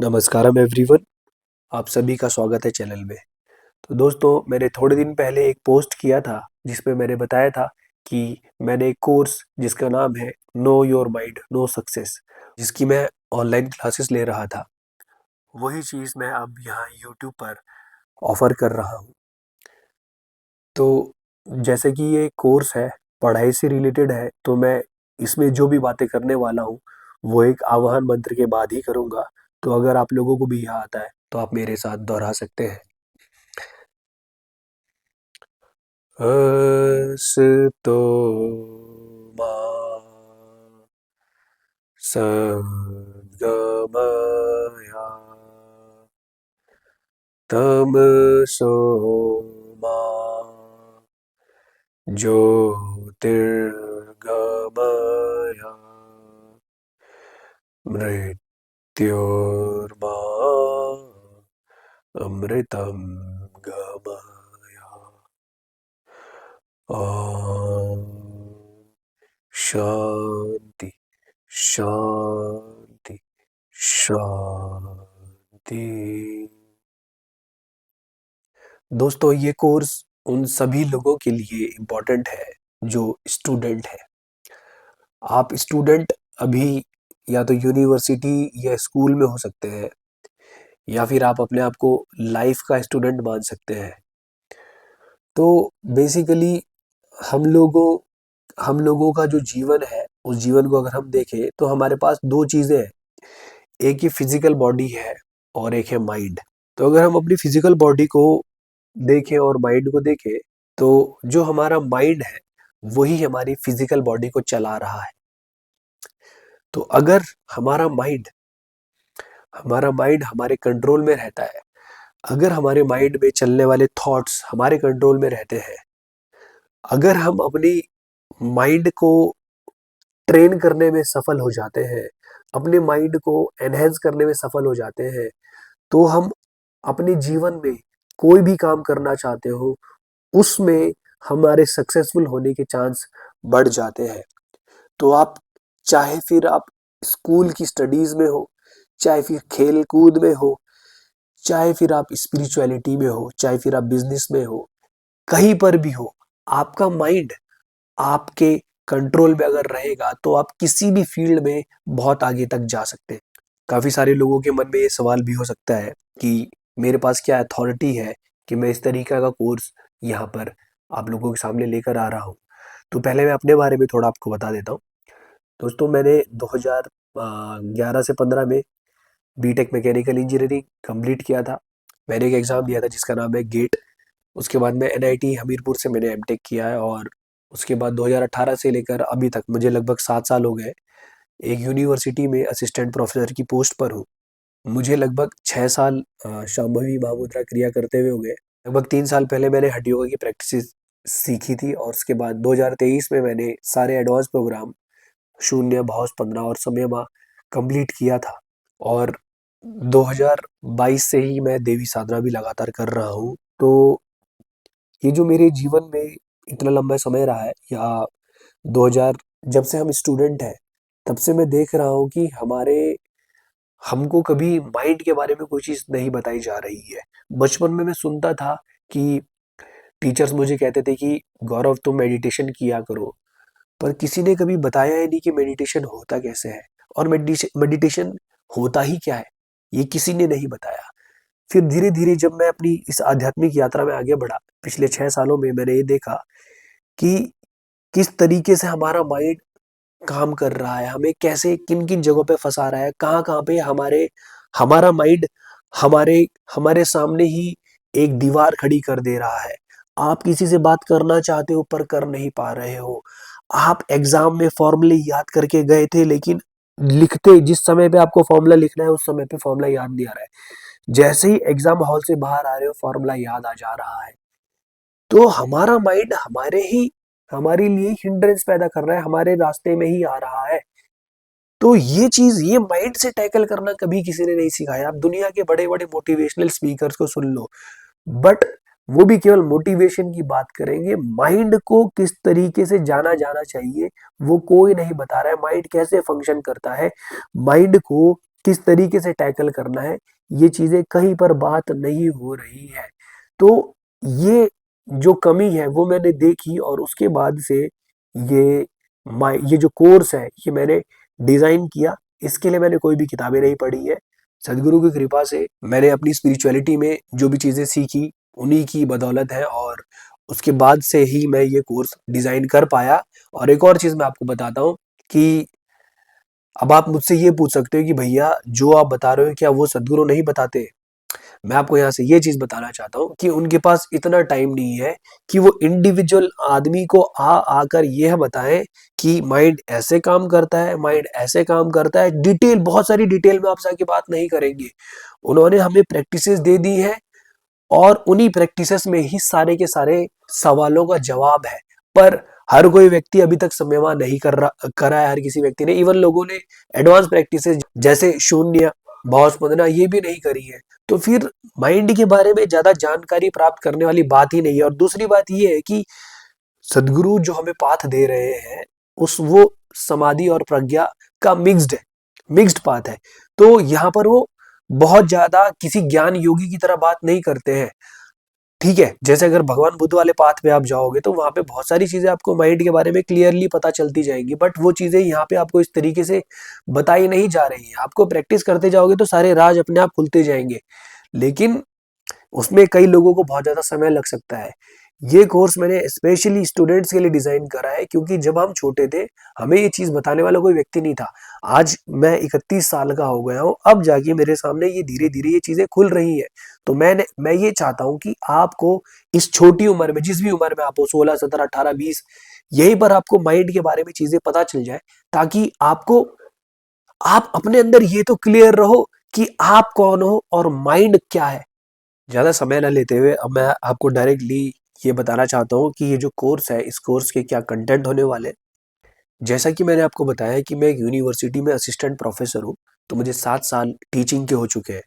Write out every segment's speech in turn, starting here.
नमस्कारम everyone. आप सभी का स्वागत है चैनल में। तो दोस्तों, मैंने थोड़े दिन पहले एक पोस्ट किया था जिसमें मैंने बताया था कि मैंने एक कोर्स जिसका नाम है know your mind know success, जिसकी मैं ऑनलाइन क्लासेस ले रहा था। वही चीज़ मैं अब यहाँ यूट्यूब पर ऑफर कर रहा हूँ। तो जैसे कि ये कोर्स है, पढ़ाई से रिलेटेड है, तो मैं इसमें जो भी बातें करने वाला हूँ वो एक आवाहन मंत्र के बाद ही करूँगा। तो अगर आप लोगों को भी यह आता है तो आप मेरे साथ दोहरा सकते हैं। अस्तु मा सद्गमया तमसो मा ज्योतिर्गमया मृत्योर्मा अमृतं गमया। ओम शांति शांति शांति। दोस्तों, ये कोर्स उन सभी लोगों के लिए इम्पोर्टेंट है जो स्टूडेंट है। आप स्टूडेंट अभी या तो यूनिवर्सिटी या स्कूल में हो सकते हैं, या फिर आप अपने आप को लाइफ का स्टूडेंट मान सकते हैं। तो बेसिकली हम लोगों हम लोगों का जो जीवन है, उस जीवन को अगर हम देखें तो हमारे पास दो चीज़ें हैं। एक ही फिजिकल बॉडी है और एक है माइंड। तो अगर हम अपनी फिजिकल बॉडी को देखें और माइंड को देखें, तो जो हमारा माइंड है वही हमारी फिजिकल बॉडी को चला रहा है। तो अगर हमारा माइंड हमारा माइंड हमारे कंट्रोल में रहता है, अगर हमारे माइंड में चलने वाले थॉट्स हमारे कंट्रोल में रहते हैं, अगर हम अपनी माइंड को ट्रेन करने में सफल हो जाते हैं, अपने माइंड को एनहेंस करने में सफल हो जाते हैं, तो हम अपने जीवन में कोई भी काम करना चाहते हो, उसमें हमारे सक्सेसफुल होने के चांस बढ़ जाते हैं। तो आप चाहे फिर आप स्कूल की स्टडीज में हो, चाहे फिर खेल कूद में हो, चाहे फिर आप स्पिरिचुअलिटी में हो, चाहे फिर आप बिजनेस में हो, कहीं पर भी हो, आपका माइंड आपके कंट्रोल में अगर रहेगा तो आप किसी भी फील्ड में बहुत आगे तक जा सकते हैं। काफी सारे लोगों के मन में ये सवाल भी हो सकता है कि मेरे पास क्या अथॉरिटी है कि मैं इस तरीका का कोर्स यहाँ पर आप लोगों के सामने लेकर आ रहा हूँ। तो पहले मैं अपने बारे में थोड़ा आपको बता देता हूँ। दोस्तों, मैंने 2011 से 15 में बीटेक मैकेनिकल इंजीनियरिंग कंप्लीट किया था। मैंने एक एग्ज़ाम दिया था जिसका नाम है गेट। उसके बाद में एनआईटी हमीरपुर से मैंने एमटेक किया है, और उसके बाद 2018 से लेकर अभी तक मुझे लगभग 7 साल हो गए एक यूनिवर्सिटी में असिस्टेंट प्रोफेसर की पोस्ट पर हूँ। मुझे लगभग 6 साल शांभवी महामुद्रा क्रिया करते हुए हो गए। लगभग 3 साल पहले मैंने हठ योगा की प्रैक्टिस सीखी थी, और उसके बाद 2023 में मैंने सारे एडवांस प्रोग्राम शून्य, भाव 15 और संयमा कंप्लीट किया था। और 2022 से ही मैं देवी साधना भी लगातार कर रहा हूँ। तो ये जो मेरे जीवन में इतना लंबा समय रहा है, या 2000 जब से हम स्टूडेंट हैं तब से मैं देख रहा हूँ कि हमको कभी माइंड के बारे में कोई चीज़ नहीं बताई जा रही है। बचपन में मैं सुनता था कि टीचर्स मुझे कहते थे कि गौरव, तुम मेडिटेशन किया करो, पर किसी ने कभी बताया ही नहीं कि मेडिटेशन होता कैसे है, और मेडिटेशन होता ही क्या है, ये किसी ने नहीं बताया। फिर धीरे-धीरे जब मैं अपनी इस आध्यात्मिक यात्रा में आगे बढ़ा, पिछले 6 सालों में मैंने ये देखा कि किस तरीके से हमारा माइंड काम कर रहा है, हमें कैसे किन-किन जगहों पे फँसा रहा है, कहाँ-कहाँ पे हमारा माइंड हमारे हमारे सामने ही एक दीवार खड़ी कर दे रहा है। आप किसी से बात करना चाहते हो पर कर नहीं पा रहे हो। आप एग्ज़ाम में फ़ॉर्मूले याद करके गए थे, लेकिन लिखते जिस समय पे आपको फ़ॉर्मूला लिखना है उस समय पे फ़ॉर्मूला याद नहीं आ रहा है। जैसे ही एग्ज़ाम हॉल से बाहर आ रहे हो, फ़ॉर्मूला याद आ जा रहा है। तो हमारा माइंड हमारे लिए हिंड्रेंस पैदा कर रहा है, हमारे रास्ते में ही आ रहा है। तो ये माइंड से टैकल करना कभी किसी ने नहीं सिखाया। आप दुनिया के बड़े-बड़े मोटिवेशनल स्पीकर्स को सुन लो, बट वो भी केवल मोटिवेशन की बात करेंगे। माइंड को किस तरीके से जाना जाना चाहिए, वो कोई नहीं बता रहा है। माइंड कैसे फंक्शन करता है, माइंड को किस तरीके से टैकल करना है, ये चीजें कहीं पर बात नहीं हो रही है। तो ये जो कमी है वो मैंने देखी और उसके बाद से ये जो कोर्स है ये मैंने डिजाइन किया। इसके लिए मैंने कोई भी किताबें नहीं पढ़ी है। सदगुरु की कृपा से मैंने अपनी स्पिरिचुअलिटी में जो भी चीजें सीखी उन्हीं की बदौलत है, और उसके बाद से ही मैं ये कोर्स डिजाइन कर पाया। और एक और चीज मैं आपको बताता हूँ कि अब आप मुझसे ये पूछ सकते हो कि भैया जो आप बता रहे हो क्या वो सदगुरु नहीं बताते? मैं आपको यहाँ से ये चीज बताना चाहता हूँ कि उनके पास इतना टाइम नहीं है कि वो इंडिविजुअल आदमी को आकर यह बताएं कि माइंड ऐसे काम करता है, माइंड ऐसे काम करता है। डिटेल, बहुत सारी डिटेल में आपसे आके बात नहीं करेंगे। उन्होंने हमें प्रैक्टिसेस दे दी है और उन्हीं प्रैक्टिसेस में ही सारे के सारे सवालों का जवाब है। पर हर कोई व्यक्ति अभी तक समयमा नहीं करा है, हर किसी व्यक्ति ने। इवन लोगों ने एडवांस प्रैक्टिसेस जैसे शून्य, भाव स्पंदना ये भी नहीं करी है। तो फिर माइंड के बारे में ज्यादा जानकारी प्राप्त करने वाली बात ही नहीं है। और दूसरी बात ये है कि सदगुरु जो हमें पाथ दे रहे हैं उस वो समाधि और प्रज्ञा का मिक्स्ड पाथ है। तो यहाँ पर वो बहुत ज्यादा किसी ज्ञान योगी की तरह बात नहीं करते हैं। ठीक है, जैसे अगर भगवान बुद्ध वाले पाथ पे आप जाओगे तो वहां पे बहुत सारी चीजें आपको माइंड के बारे में क्लियरली पता चलती जाएंगी, बट वो चीजें यहाँ पे आपको इस तरीके से बताई नहीं जा रही है। आपको प्रैक्टिस करते जाओगे तो सारे राज अपने आप खुलते जाएंगे, लेकिन उसमें कई लोगों को बहुत ज्यादा समय लग सकता है। ये कोर्स मैंने स्पेशली स्टूडेंट्स के लिए डिजाइन करा है, क्योंकि जब हम छोटे थे हमें ये चीज बताने वाला कोई व्यक्ति नहीं था। आज मैं 31 साल का हो गया हूँ, अब जाके मेरे सामने ये धीरे धीरे ये चीजें खुल रही है। तो मैं ये चाहता हूँ कि आपको इस छोटी उम्र में, जिस भी उम्र में आप हो, 16 17 18 20, यहीं पर आपको माइंड के बारे में चीजें पता चल जाए, ताकि आप अपने अंदर ये तो क्लियर रहो कि आप कौन हो और माइंड क्या है। ज्यादा समय न लेते हुए अब मैं आपको डायरेक्टली ये बताना चाहता हूँ कि ये जो कोर्स है इस कोर्स के क्या कंटेंट होने वाले हैं। जैसा कि मैंने आपको बताया कि मैं एक यूनिवर्सिटी में असिस्टेंट प्रोफेसर हूँ, तो मुझे 7 साल टीचिंग के हो चुके हैं।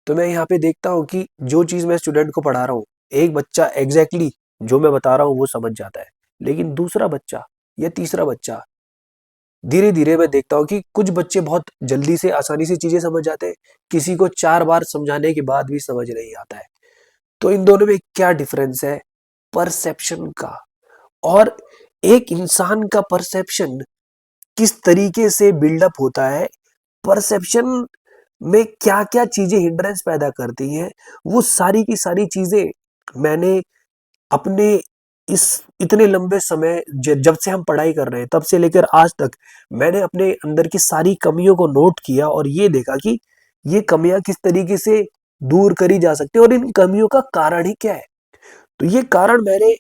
तो मैं यहाँ पे देखता हूँ कि जो चीज मैं स्टूडेंट को पढ़ा रहा हूँ, एक बच्चा एग्जैक्टली जो मैं बता रहा हूँ वो समझ जाता है, लेकिन दूसरा बच्चा या तीसरा बच्चा, धीरे धीरे मैं देखता हूँ कि कुछ बच्चे बहुत जल्दी से आसानी से चीजें समझ जाते हैं, किसी को 4 बार समझाने के बाद भी समझ नहीं आता है। तो इन दोनों में क्या डिफरेंस है? परसेप्शन का। और एक इंसान का परसेप्शन किस तरीके से बिल्डअप होता है, परसेप्शन में क्या क्या चीजें हिंड्रेंस पैदा करती हैं, वो सारी की सारी चीजें मैंने अपने इस इतने लंबे समय जब से हम पढ़ाई कर रहे हैं तब से लेकर आज तक मैंने अपने अंदर की सारी कमियों को नोट किया और ये देखा कि ये कमियां किस तरीके से दूर करी जा सकती है और इन कमियों का कारण ही क्या है। तो ये कारण मैंने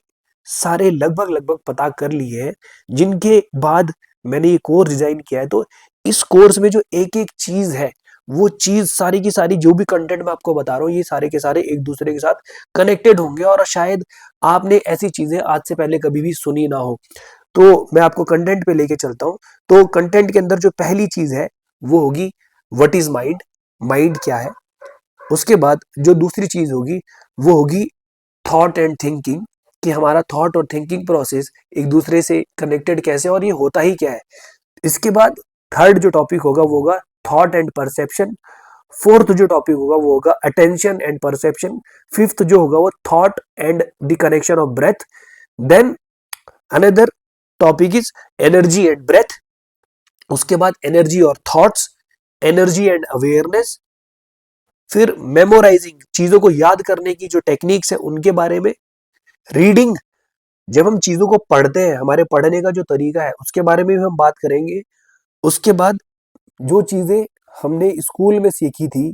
सारे लगभग लगभग पता कर लिए हैं, जिनके बाद मैंने ये कोर्स डिजाइन किया है। तो इस कोर्स में जो एक एक चीज है, वो चीज सारी की सारी जो भी कंटेंट मैं आपको बता रहा हूँ, ये सारे के सारे एक दूसरे के साथ कनेक्टेड होंगे और शायद आपने ऐसी चीजें आज से पहले कभी भी सुनी ना हो। तो मैं आपको कंटेंट पे लेके चलता हूँ। तो कंटेंट के अंदर जो पहली चीज है वो होगी व्हाट इज माइंड, माइंड क्या है। उसके बाद जो दूसरी चीज होगी वो होगी थॉट एंड थिंकिंग, कि हमारा थॉट और थिंकिंग प्रोसेस एक दूसरे से कनेक्टेड कैसे और ये होता ही क्या है। इसके बाद थर्ड जो टॉपिक होगा वो होगा थॉट एंड परसेप्शन। फोर्थ जो टॉपिक होगा वो होगा अटेंशन एंड परसेप्शन। फिफ्थ जो होगा वो thought and the connection of breath. Then another topic is energy and breath. उसके बाद एनर्जी और थॉट्स, एनर्जी एंड अवेयरनेस। फिर मेमोराइजिंग, चीजों को याद करने की जो टेक्निक्स है उनके बारे में। रीडिंग, जब हम चीजों को पढ़ते हैं हमारे पढ़ने का जो तरीका है उसके बारे में भी हम बात करेंगे। उसके बाद जो चीजें हमने स्कूल में सीखी थी,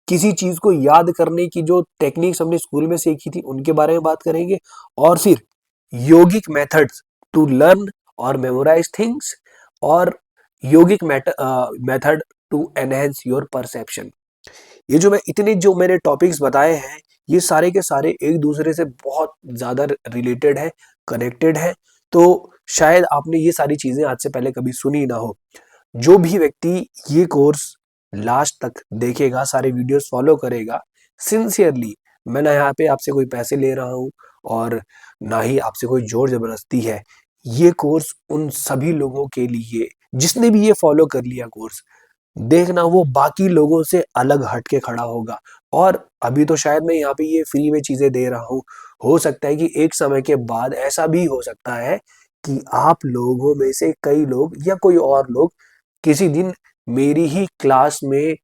किसी चीज को याद करने की जो टेक्निक्स हमने स्कूल में सीखी थी उनके बारे में बात करेंगे। और फिर योगिक मेथड्स टू लर्न और मेमोराइज थिंग्स, और yogic method to enhance your perception. ये जो मैंने टॉपिक्स बताए हैं ये सारे के सारे एक दूसरे से बहुत ज्यादा रिलेटेड है, कनेक्टेड है। तो शायद आपने ये सारी चीजें आज से पहले कभी सुनी ना हो। जो भी व्यक्ति ये कोर्स लास्ट तक देखेगा, सारे वीडियोस फॉलो करेगा सिंसियरली, मैं ना यहाँ पे आपसे कोई पैसे ले रहा हूँ और ना ही आपसे कोई जोर जबरदस्ती है। ये कोर्स उन सभी लोगों के लिए जिसने भी ये फॉलो कर लिया कोर्स, देखना वो बाकी लोगों से अलग हट के खड़ा होगा। और अभी तो शायद मैं यहाँ पे ये फ्री में चीज़ें दे रहा हूँ, हो सकता है कि एक समय के बाद ऐसा भी हो सकता है कि आप लोगों में से कई लोग या कोई और लोग किसी दिन मेरी ही क्लास में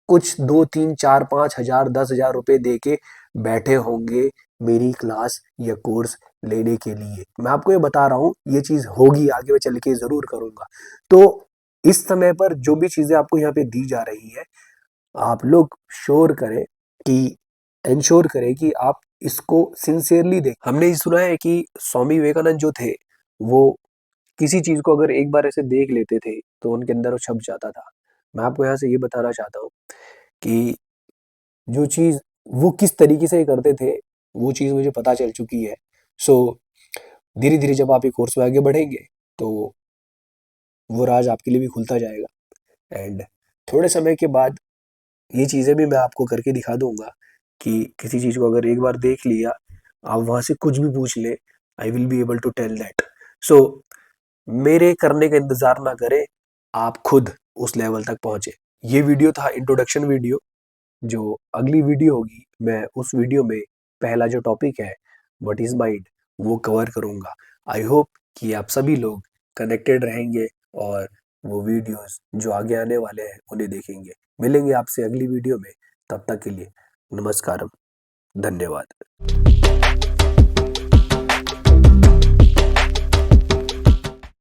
कुछ 2, 3, 4, 5,000, 10,000 रुपए दे के बैठे होंगे मेरी क्लास या कोर्स लेने के लिए। मैं आपको ये बता रहा हूँ, ये चीज़ होगी, आगे मैं चल के ज़रूर करूँगा। तो इस समय पर जो भी चीज़ें आपको यहाँ पे दी जा रही हैं, आप लोग श्योर करें कि एंश्योर करें कि आप इसको सिंसियरली दें। हमने ये सुना है कि स्वामी विवेकानंद जो थे, वो किसी चीज़ को अगर एक बार ऐसे देख लेते थे, तो उनके अंदर वो छप जाता था। मैं आपको यहाँ से ये बताना चाहता हूँ कि जो चीज़ वो किस तरीके से करते थे, वो चीज़ मुझे पता चल चुकी है। सो धीरे-धीरे जब आप ये कोर्स में आगे बढ़ेंगे, तो वो राज़ आपके लिए भी खुलता जाएगा। एंड थोड़े समय के बाद ये चीज़ें भी मैं आपको करके दिखा दूँगा कि किसी चीज़ को अगर एक बार देख लिया, आप वहाँ से कुछ भी पूछ लें, I will be able to tell that. So मेरे करने का इंतज़ार ना करें, आप खुद उस लेवल तक पहुँचे। ये वीडियो था इंट्रोडक्शन वीडियो। जो अगली वीडियो होगी, मैं उस वीडियो में पहला जो टॉपिक है, व्हाट इज़ माइंड, वो कवर करूँगा। आई होप कि आप सभी लोग कनेक्टेड रहेंगे और वो वीडियोस जो आगे आने वाले हैं उन्हें देखेंगे। मिलेंगे आपसे अगली वीडियो में, तब तक के लिए नमस्कारम, धन्यवाद।